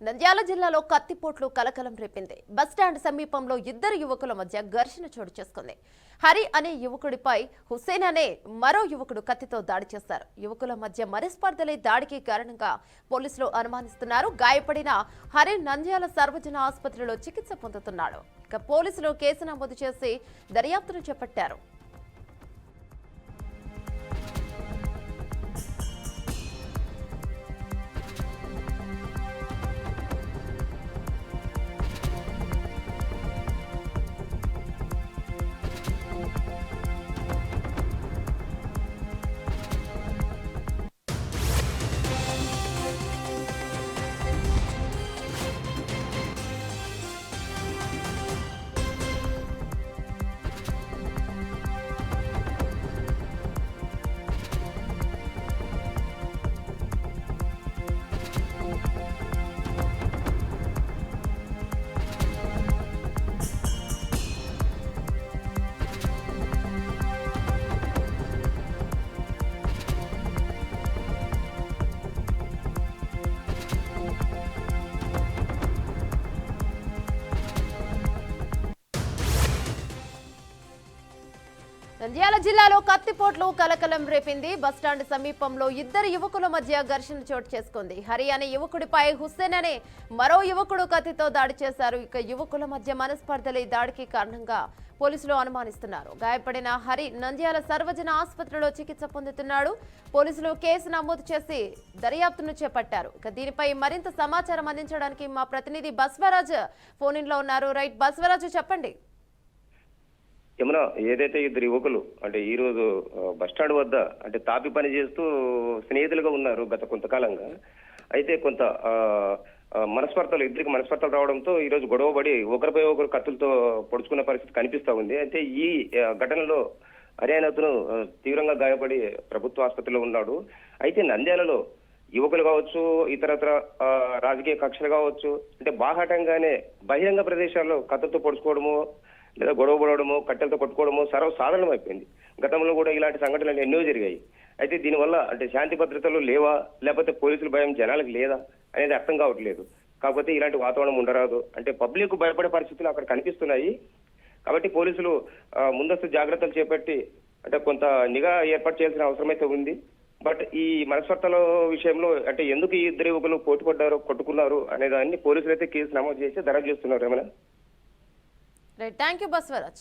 నంద్యాల జిల్లాలో కత్తిపోట్లు కలకలం రేపింది. బస్టాండ్ సమీపంలో ఇద్దరు యువకుల మధ్య ఘర్షణ చోటు చేసుకుంది. హరి అనే యువకుడిపై హుస్సేన్ అనే మరో యువకుడు కత్తితో దాడి చేశారు. యువకుల మధ్య మనస్పర్ధలే దాడికి కారణంగా పోలీసులు అనుమానిస్తున్నారు. గాయపడిన హరి నంద్యాల సర్వజన ఆసుపత్రిలో చికిత్స పొందుతున్నాడు. ఇక పోలీసులు కేసు నమోదు చేసి దర్యాప్తును చేపట్టారు. నంద్యాల జిల్లాలో కత్తిపోట్లు కలకలం రేపింది. బస్టాండ్ సమీపంలో ఇద్దరు యువకుల మధ్య ఘర్షణ చోటు చేసుకుంది. హరి అనే యువకుడిపై హుస్సేన్ అనే మరో యువకుడు కత్తితో దాడి చేశారు. ఇక యువకుల మధ్య మనస్పర్ధలే దాడికి కారణంగా పోలీసులు అనుమానిస్తున్నారు. గాయపడిన హరి నంద్యాల సర్వజన ఆసుపత్రిలో చికిత్స పొందుతున్నాడు. పోలీసులు కేసు నమోదు చేసి దర్యాప్తును చేపట్టారు. ఇక దీనిపై మరింత సమాచారం అందించడానికి మా ప్రతినిధి బస్వరాజ్ ఫోన్ ఇన్ లో ఉన్నారు. రైట్ బస్వరాజు, చెప్పండి. యమున, ఏదైతే ఇద్దరు యువకులు అంటే ఈ రోజు బస్టాండ్ వద్ద అంటే తాపి పని చేస్తూ స్నేహితులుగా ఉన్నారు గత కొంతకాలంగా. అయితే కొంత ఇద్దరికి మనస్పర్ధలు రావడంతో ఈ రోజు గొడవపడి ఒకరిపై ఒకరు కత్తులతో పొడుచుకున్న పరిస్థితి కనిపిస్తా ఉంది. అయితే ఈ ఘటనలో హర్యానాతను తీవ్రంగా గాయపడి ప్రభుత్వ ఆసుపత్రిలో ఉన్నాడు. అయితే నంద్యాలలో యువకులు కావచ్చు, ఇతరత్ర రాజకీయ కక్షలు కావచ్చు, అంటే బాహాటంగానే బహిరంగ ప్రదేశాల్లో కత్తులతో పొడుచుకోవడము లేదా గొడవ పడవడము, కట్టెలతో కొట్టుకోవడము సర్వసాధారణం అయిపోయింది. గతంలో కూడా ఇలాంటి సంఘటనలు ఎన్నో జరిగాయి. అయితే దీనివల్ల అంటే శాంతి భద్రతలు లేవా, లేకపోతే పోలీసుల భయం జనాలకు లేదా అనేది అర్థం కావట్లేదు. కాకపోతే ఇలాంటి వాతావరణం ఉండరాదు, అంటే పబ్లిక్ భయపడే పరిస్థితులు అక్కడ కనిపిస్తున్నాయి. కాబట్టి పోలీసులు ముందస్తు జాగ్రత్తలు చేపట్టి అంటే కొంత నిఘా ఏర్పాటు చేయాల్సిన అవసరం అయితే ఉంది. బట్ ఈ మనస్పర్ధల విషయంలో అంటే ఎందుకు ఈ ఇద్దరు యువకులు పోటీ పడ్డారు, కొట్టుకున్నారు అనే దాన్ని పోలీసులు అయితే కేసు నమోదు చేసి దర్యాప్తు చేస్తున్నారు. ఏమైనా రైట్, థ్యాంక్ యూ బస్వరాజ్.